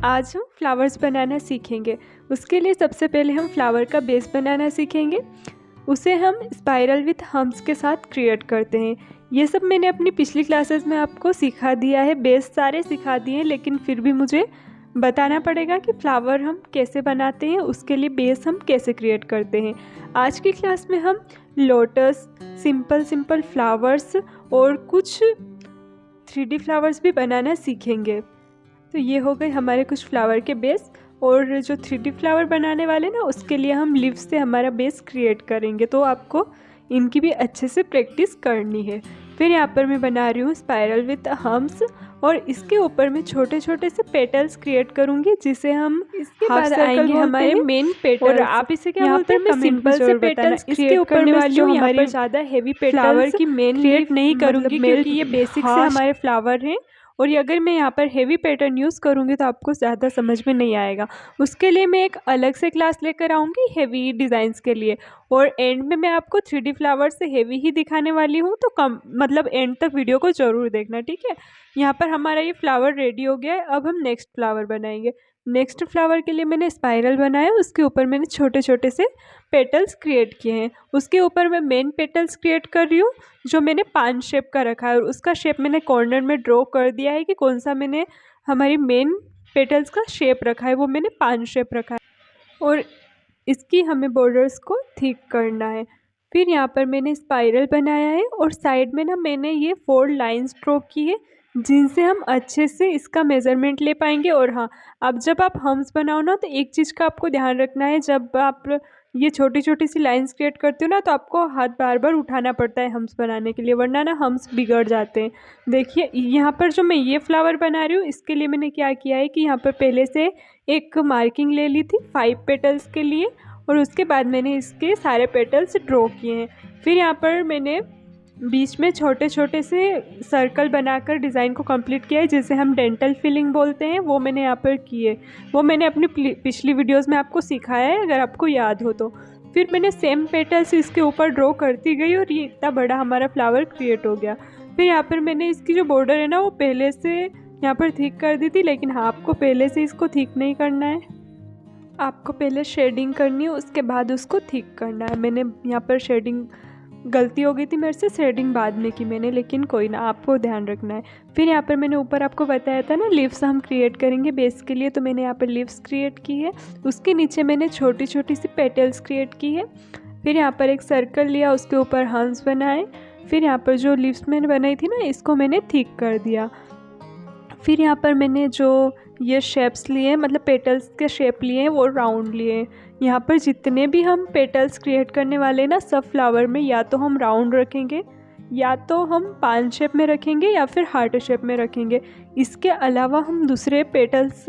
आज हम फ्लावर्स बनाना सीखेंगे। उसके लिए सबसे पहले हम फ्लावर का बेस बनाना सीखेंगे। उसे हम स्पाइरल विथ हम्स के साथ क्रिएट करते हैं। ये सब मैंने अपनी पिछली क्लासेस में आपको सिखा दिया है, बेस सारे सिखा दिए हैं, लेकिन फिर भी मुझे बताना पड़ेगा कि फ्लावर हम कैसे बनाते हैं, उसके लिए बेस हम कैसे क्रिएट करते हैं। आज की क्लास में हम लोटस, सिंपल फ्लावर्स और कुछ 3D फ्लावर्स भी बनाना सीखेंगे। तो ये हो गए हमारे कुछ फ्लावर के बेस, और जो 3D फ्लावर बनाने वाले ना उसके लिए हम लीव्स से हमारा बेस क्रिएट करेंगे। तो आपको इनकी भी अच्छे से प्रैक्टिस करनी है। फिर यहाँ पर मैं बना रही हूँ स्पाइरल विथ हम्स, और इसके ऊपर मैं छोटे छोटे से पेटल्स क्रिएट करूँगी, जिसे हम इसके बाद आएंगे हमारे मेन पेटल्स। और आप इसे क्या बोलते हैं, मैं सिंपल से पेटल्स इसके ऊपर मैं वाली हूँ। यहाँ पर ज़्यादा हेवी फ्लावर की मेन क्रिएट नहीं करूँगी, क्योंकि ये बेसिक से हमारे फ्लावर हैं। और ये अगर मैं यहाँ पर हेवी पैटर्न यूज़ करूँगी तो आपको ज़्यादा समझ में नहीं आएगा। उसके लिए मैं एक अलग से क्लास लेकर आऊँगी हेवी डिज़ाइंस के लिए। और एंड में मैं आपको 3D फ्लावर से हेवी ही दिखाने वाली हूँ, तो कम मतलब एंड तक वीडियो को ज़रूर देखना, ठीक है। यहाँ पर हमारा ये फ्लावर रेडी हो गया है। अब हम नेक्स्ट फ्लावर बनाएंगे। नेक्स्ट फ्लावर के लिए मैंने स्पाइरल बनाया, उसके ऊपर मैंने छोटे छोटे से पेटल्स क्रिएट किए हैं। उसके ऊपर मैं मेन पेटल्स क्रिएट कर रही हूँ, जो मैंने 5 शेप का रखा है, और उसका शेप मैंने कॉर्नर में ड्रॉ कर दिया है कि कौन सा मैंने हमारी मेन पेटल्स का शेप रखा है। वो मैंने 5 शेप रखा है, और इसकी हमें बॉर्डर्स को थिक करना है। फिर यहाँ पर मैंने स्पाइरल बनाया है, और साइड में ना मैंने ये 4 लाइंस ड्रॉ की है, जिनसे हम अच्छे से इसका मेज़रमेंट ले पाएंगे। और हाँ, अब जब आप हम्स बनाओ ना, तो एक चीज़ का आपको ध्यान रखना है, जब आप ये छोटी छोटी सी लाइंस क्रिएट करते हो ना, तो आपको हाथ बार बार उठाना पड़ता है हम्स बनाने के लिए, वरना ना हम्स बिगड़ जाते हैं। देखिए यहाँ पर जो मैं ये फ्लावर बना रही हूँ, इसके लिए मैंने क्या किया है कि यहाँ पर पहले से एक मार्किंग ले ली थी 5 पेटल्स के लिए, और उसके बाद मैंने इसके सारे पेटल्स ड्रॉ किए हैं। फिर यहाँ पर मैंने बीच में छोटे छोटे से सर्कल बनाकर डिज़ाइन को कंप्लीट किया है, जिसे हम डेंटल फिलिंग बोलते हैं। वो मैंने यहाँ पर किए, वो मैंने अपनी पिछली वीडियोस में आपको सिखाया है, अगर आपको याद हो तो। फिर मैंने सेम पेटल्स इसके ऊपर ड्रॉ करती गई, और ये इतना बड़ा हमारा फ्लावर क्रिएट हो गया। फिर यहाँ पर मैंने इसकी जो बॉर्डर है ना, वो पहले से यहाँ पर थिक कर दी थी, लेकिन हाँ, आपको पहले से इसको थिक नहीं करना है, आपको पहले शेडिंग करनी है, उसके बाद उसको थिक करना है। मैंने यहाँ पर शेडिंग, गलती हो गई थी मेरे से, शेडिंग बाद में की मैंने, लेकिन कोई ना, आपको ध्यान रखना है। फिर यहाँ पर मैंने ऊपर आपको बताया था ना, लीव्स हम क्रिएट करेंगे बेस के लिए, तो मैंने यहाँ पर लीव्स क्रिएट की है। उसके नीचे मैंने छोटी छोटी सी पेटल्स क्रिएट की है। फिर यहाँ पर एक सर्कल लिया, उसके ऊपर हंस बनाए। फिर यहाँ पर जो लीव्स मैंने बनाई थी ना, इसको मैंने थिक कर दिया। फिर यहाँ पर मैंने जो ये शेप्स लिए, मतलब पेटल्स के शेप लिए हैं, वो राउंड लिए। यहाँ पर जितने भी हम पेटल्स क्रिएट करने वाले हैं ना, सब फ्लावर में या तो हम राउंड रखेंगे, या तो हम 5 शेप में रखेंगे, या फिर हार्ट शेप में रखेंगे। इसके अलावा हम दूसरे पेटल्स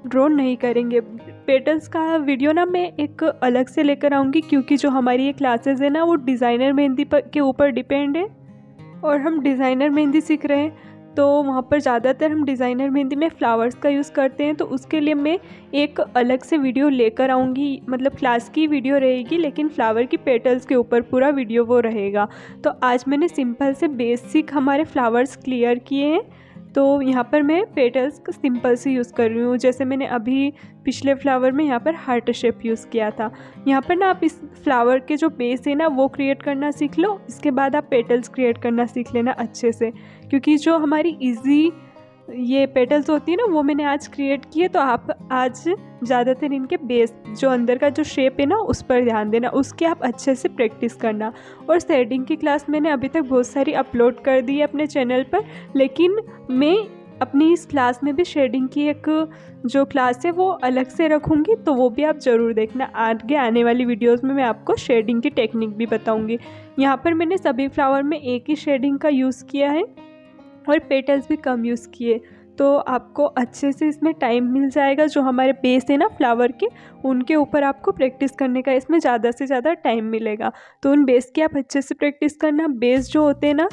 ड्रॉ नहीं करेंगे। पेटल्स का वीडियो ना मैं एक अलग से लेकर आऊँगी, क्योंकि जो हमारी ये क्लासेस है ना, वो डिज़ाइनर मेहंदी के ऊपर डिपेंड है, और हम डिज़ाइनर मेहंदी सीख रहे हैं, तो वहाँ पर ज़्यादातर हम डिज़ाइनर मेहंदी में फ्लावर्स का यूज़ करते हैं। तो उसके लिए मैं एक अलग से वीडियो लेकर आऊँगी, मतलब क्लास की वीडियो रहेगी, लेकिन फ्लावर की पेटल्स के ऊपर पूरा वीडियो वो रहेगा। तो आज मैंने सिंपल से बेसिक हमारे फ्लावर्स क्लियर किए हैं, तो यहाँ पर मैं पेटल्स का सिंपल से यूज़ कर रही हूँ। जैसे मैंने अभी पिछले फ्लावर में यहाँ पर हार्ट शेप यूज़ किया था। यहाँ पर ना आप इस फ्लावर के जो बेस है ना, वो क्रिएट करना सीख लो, इसके बाद आप पेटल्स क्रिएट करना सीख लेना अच्छे से, क्योंकि जो हमारी इजी ये पेटल्स होती है ना, वो मैंने आज क्रिएट की है। तो आप आज ज़्यादातर इनके बेस, जो अंदर का जो शेप है ना, उस पर ध्यान देना, उसकी आप अच्छे से प्रैक्टिस करना। और शेडिंग की क्लास मैंने अभी तक बहुत सारी अपलोड कर दी है अपने चैनल पर, लेकिन मैं अपनी इस क्लास में भी शेडिंग की एक जो क्लास है वो अलग से रखूँगी, तो वो भी आप ज़रूर देखना। आगे आने वाली वीडियोस में मैं आपको शेडिंग की टेक्निक भी बताऊँगी। यहाँ पर मैंने सभी फ्लावर में एक ही शेडिंग का यूज़ किया है, और पेटल्स भी कम यूज़ किए, तो आपको अच्छे से इसमें टाइम मिल जाएगा। जो हमारे बेस है ना फ्लावर के, उनके ऊपर आपको प्रैक्टिस करने का इसमें ज़्यादा से ज़्यादा टाइम मिलेगा। तो उन बेस की आप अच्छे से प्रैक्टिस करना। बेस जो होते हैं ना,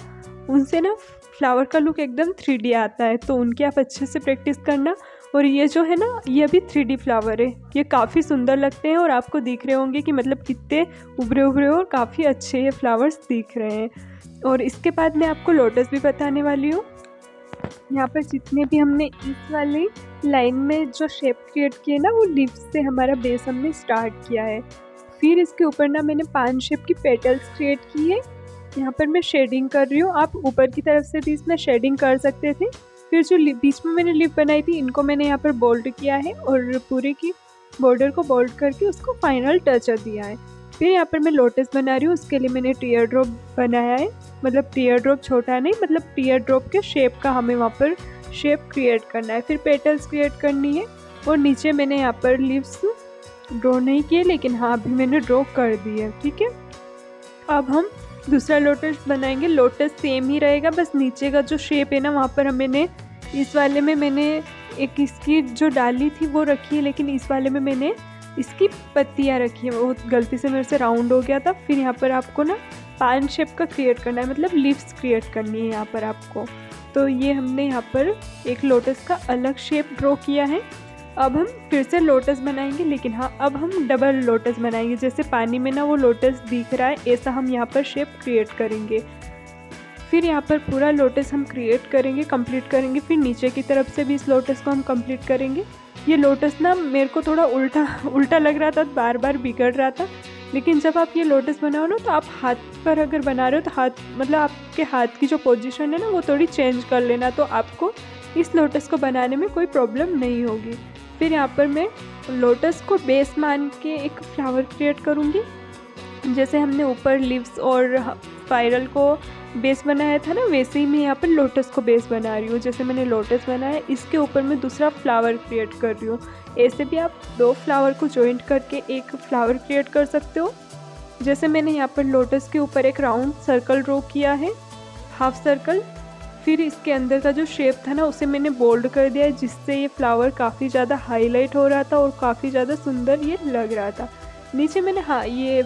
उनसे ना फ्लावर का लुक एकदम 3D आता है, तो उनकी आप अच्छे से प्रैक्टिस करना। और ये जो है ना, ये भी 3D फ्लावर है, ये काफ़ी सुंदर लगते हैं, और आपको दिख रहे होंगे कि मतलब कितने उभरे उभरे और काफ़ी अच्छे ये फ्लावर्स दिख रहे हैं। और इसके बाद मैं आपको लोटस भी बताने वाली हूँ। यहाँ पर जितने भी हमने इस वाले लाइन में जो शेप क्रिएट किए ना, वो लीव्स से हमारा बेस हमने स्टार्ट किया है। फिर इसके ऊपर ना मैंने 5 शेप की पेटल्स क्रिएट की है। यहाँ पर मैं शेडिंग कर रही हूँ, आप ऊपर की तरफ से भी इसमें शेडिंग कर सकते थे। फिर जो बीच में मैंने लिप बनाई थी, इनको मैंने यहाँ पर बोल्ड किया है और पूरे की बॉर्डर को बोल्ड करके उसको फाइनल टचअप दिया है। फिर यहाँ पर मैं लोटस बना रही हूँ, उसके लिए मैंने टीयर ड्रॉप बनाया है। मतलब टीयर ड्रॉप छोटा नहीं, मतलब टीयर ड्रॉप के शेप का हमें वहाँ पर शेप क्रिएट करना है। फिर पेटल्स क्रिएट करनी है और नीचे मैंने यहाँ पर लीव्स ड्रॉ नहीं किए, लेकिन हाँ अभी मैंने ड्रॉ कर दी है। ठीक है, अब हम दूसरा लोटस बनाएंगे। लोटस सेम ही रहेगा, बस नीचे का जो शेप है ना, वहाँ पर मैंने इस वाले में मैंने एक इसकी जो डाली थी वो रखी है, लेकिन इस वाले में मैंने इसकी पत्तियाँ रखी है। वो गलती से मेरे से राउंड हो गया था। फिर यहाँ पर आपको ना 5 शेप का क्रिएट करना है, मतलब लीव्स क्रिएट करनी है यहाँ पर आपको। तो ये हमने यहाँ पर एक लोटस का अलग शेप ड्रॉ किया है। अब हम फिर से लोटस बनाएंगे, लेकिन हाँ अब हम डबल लोटस बनाएंगे। जैसे पानी में ना वो लोटस दिख रहा है, ऐसा हम यहाँ पर शेप क्रिएट करेंगे। फिर यहाँ पर पूरा लोटस हम क्रिएट करेंगे, कंप्लीट करेंगे। फिर नीचे की तरफ से भी इस लोटस को हम कंप्लीट करेंगे। ये लोटस ना मेरे को थोड़ा उल्टा लग रहा था, बार बार बिगड़ रहा था। लेकिन जब आप ये लोटस बनाओ ना, तो आप हाथ पर अगर बना रहे हो तो हाथ, मतलब आपके हाथ की जो पोजीशन है ना, वो थोड़ी चेंज कर लेना, तो आपको इस लोटस को बनाने में कोई प्रॉब्लम नहीं होगी। फिर यहाँ पर मैं लोटस को बेस मान के एक फ्लावर क्रिएट करूँगी। जैसे हमने ऊपर लीव्स और स्पाइरल को बेस बनाया था ना, वैसे ही मैं यहाँ पर लोटस को बेस बना रही हूँ। जैसे मैंने लोटस बनाया, इसके ऊपर मैं दूसरा फ्लावर क्रिएट कर रही हूँ। ऐसे भी आप 2 फ्लावर को जॉइंट करके एक फ्लावर क्रिएट कर सकते हो। जैसे मैंने यहाँ पर लोटस के ऊपर एक राउंड सर्कल ड्रॉ किया है, हाफ सर्कल। फिर इसके अंदर का जो शेप था ना, उसे मैंने बोल्ड कर दिया है, जिससे ये फ्लावर काफ़ी ज़्यादा हाईलाइट हो रहा था और काफ़ी ज़्यादा सुंदर ये लग रहा था। नीचे मैंने हाँ ये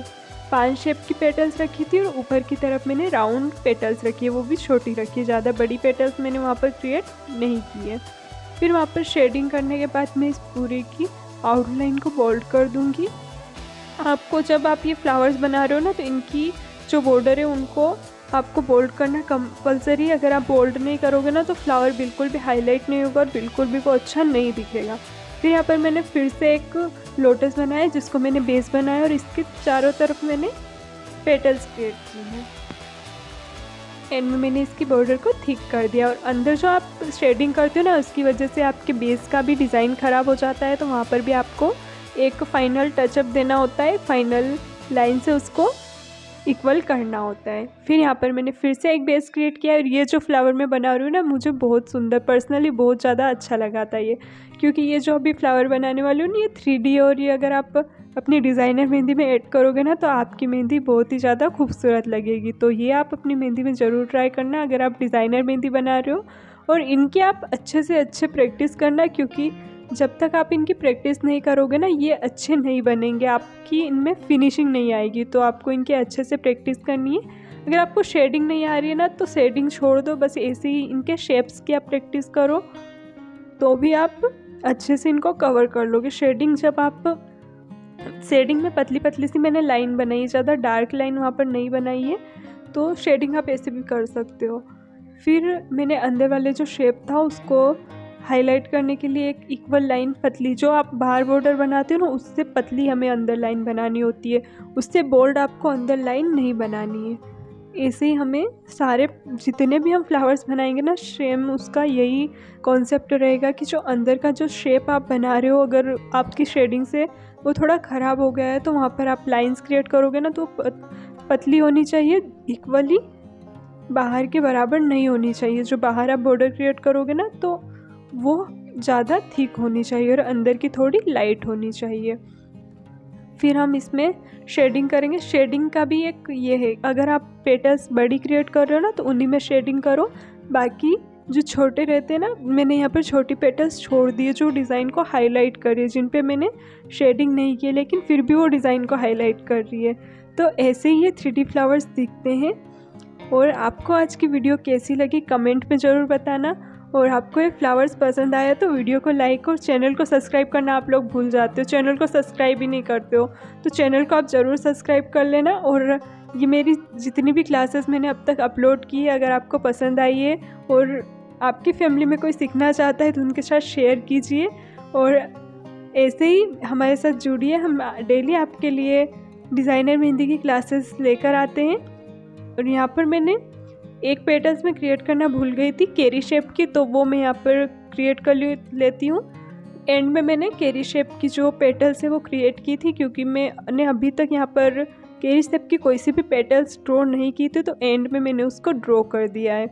5 शेप की पेटल्स रखी थी और ऊपर की तरफ मैंने राउंड पेटल्स रखी है, वो भी छोटी रखी है, ज़्यादा बड़ी पेटल्स मैंने वहाँ पर क्रिएट नहीं की है। फिर वहाँ पर शेडिंग करने के बाद मैं इस पूरे की आउटलाइन को बोल्ड कर दूँगी। आपको जब आप ये फ्लावर्स बना रहे हो ना, तो इनकी जो बॉर्डर है उनको आपको बोल्ड करना कंपलसरी। अगर आप बोल्ड नहीं करोगे ना, तो फ्लावर बिल्कुल भी हाईलाइट नहीं होगा और बिल्कुल भी वो अच्छा नहीं दिखेगा। फिर यहाँ पर मैंने फिर से एक लोटस बनाया, जिसको मैंने बेस बनाया और इसके चारों तरफ मैंने पेटल्स क्रिएट की हैं। एंड में मैंने इसकी बॉर्डर को थिक कर दिया। और अंदर जो आप शेडिंग करते हो ना, उसकी वजह से आपके बेस का भी डिज़ाइन ख़राब हो जाता है, तो वहाँ पर भी आपको एक फाइनल टचअप देना होता है, फाइनल लाइन से उसको इक्वल करना होता है। फिर यहाँ पर मैंने फिर से एक बेस क्रिएट किया और ये जो फ्लावर मैं बना रही हूँ ना, मुझे बहुत सुंदर, पर्सनली बहुत ज़्यादा अच्छा लगा था ये, क्योंकि ये जो अभी फ्लावर बनाने वाली हूँ ना, ये 3D और ये अगर आप अपनी डिज़ाइनर मेहंदी में ऐड करोगे ना, तो आपकी मेहंदी बहुत ही ज़्यादा खूबसूरत लगेगी। तो ये आप अपनी मेहंदी में ज़रूर ट्राई करना अगर आप डिज़ाइनर मेहंदी बना रहे हो। और इनकी आप अच्छे से अच्छे प्रैक्टिस करना, क्योंकि जब तक आप इनकी प्रैक्टिस नहीं करोगे ना, ये अच्छे नहीं बनेंगे, आपकी इनमें फिनिशिंग नहीं आएगी। तो आपको इनके अच्छे से प्रैक्टिस करनी है। अगर आपको शेडिंग नहीं आ रही है ना, तो शेडिंग छोड़ दो, बस ऐसे ही इनके शेप्स की आप प्रैक्टिस करो, तो भी आप अच्छे से इनको कवर कर लोगे। शेडिंग जब आप शेडिंग में पतली पतली सी मैंने लाइन बनाई है, ज़्यादा डार्क लाइन वहाँ पर नहीं बनाई है, तो शेडिंग आप ऐसे भी कर सकते हो। फिर मैंने अंदर वाले जो शेप था उसको हाईलाइट करने के लिए एक इक्वल लाइन पतली, जो आप बाहर बॉर्डर बनाते हो ना, उससे पतली हमें अंदर लाइन बनानी होती है, उससे बोल्ड आपको अंदर लाइन नहीं बनानी है। ऐसे ही हमें सारे जितने भी हम फ्लावर्स बनाएंगे ना, सेम उसका यही कॉन्सेप्ट रहेगा कि जो अंदर का जो शेप आप बना रहे हो, अगर आपकी शेडिंग से वो थोड़ा ख़राब हो गया है, तो वहाँ पर आप लाइंस क्रिएट करोगे ना, तो पतली होनी चाहिए, इक्वली बाहर के बराबर नहीं होनी चाहिए। जो बाहर आप बॉर्डर क्रिएट करोगे ना, तो वो ज़्यादा थिक होनी चाहिए और अंदर की थोड़ी लाइट होनी चाहिए। फिर हम इसमें शेडिंग करेंगे। शेडिंग का भी एक ये है, अगर आप पेटल्स बड़ी क्रिएट कर रहे हो ना, तो उन्हीं में शेडिंग करो। बाकी जो छोटे रहते हैं ना, मैंने यहाँ पर छोटी पेटल्स छोड़ दिए जो डिज़ाइन को हाईलाइट कर रही है, जिन पे मैंने शेडिंग नहीं की, लेकिन फिर भी वो डिज़ाइन को हाईलाइट कर रही है। तो ऐसे ही ये 3D फ्लावर्स दिखते हैं। और आपको आज की वीडियो कैसी लगी कमेंट में ज़रूर बताना। और आपको ये फ्लावर्स पसंद आया तो वीडियो को लाइक और चैनल को सब्सक्राइब करना आप लोग भूल जाते हो, चैनल को सब्सक्राइब ही नहीं करते हो, तो चैनल को आप ज़रूर सब्सक्राइब कर लेना। और ये मेरी जितनी भी क्लासेस मैंने अब तक अपलोड की है, अगर आपको पसंद आई है और आपकी फैमिली में कोई सीखना चाहता है तो उनके साथ शेयर कीजिए और ऐसे ही हमारे साथ जुड़िए। हम डेली आपके लिए डिज़ाइनर मेहंदी की क्लासेस लेकर आते हैं। और यहाँ पर मैंने एक पेटल्स में क्रिएट करना भूल गई थी कैरी शेप की, तो वो मैं यहाँ पर क्रिएट कर लेती हूँ। एंड में मैंने कैरी शेप की जो पेटल्स है वो क्रिएट की थी, क्योंकि मैंने अभी तक यहाँ पर कैरी शेप की कोई सी भी पेटल्स ड्रॉ नहीं की थी, तो एंड में मैंने उसको ड्रॉ कर दिया है।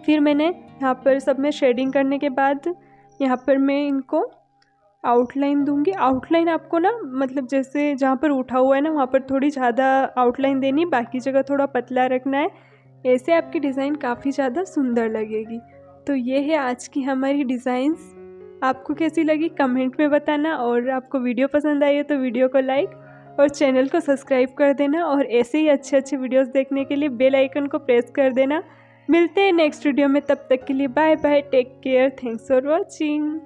फिर मैंने यहाँ पर सब में शेडिंग करने के बाद यहाँ पर मैं इनको आउटलाइन दूंगी। आउटलाइन आपको ना मतलब जैसे जहाँ पर उठा हुआ है ना वहाँ पर थोड़ी ज़्यादा आउटलाइन देनी, बाकी जगह थोड़ा पतला रखना है। ऐसे आपकी डिज़ाइन काफ़ी ज़्यादा सुंदर लगेगी। तो ये है आज की हमारी डिज़ाइंस। आपको कैसी लगी कमेंट में बताना, और आपको वीडियो पसंद आई है तो वीडियो को लाइक और चैनल को सब्सक्राइब कर देना, और ऐसे ही अच्छे अच्छे वीडियोस देखने के लिए बेल आइकन को प्रेस कर देना। मिलते हैं नेक्स्ट वीडियो में, तब तक के लिए bye bye, take care, thanks for watching.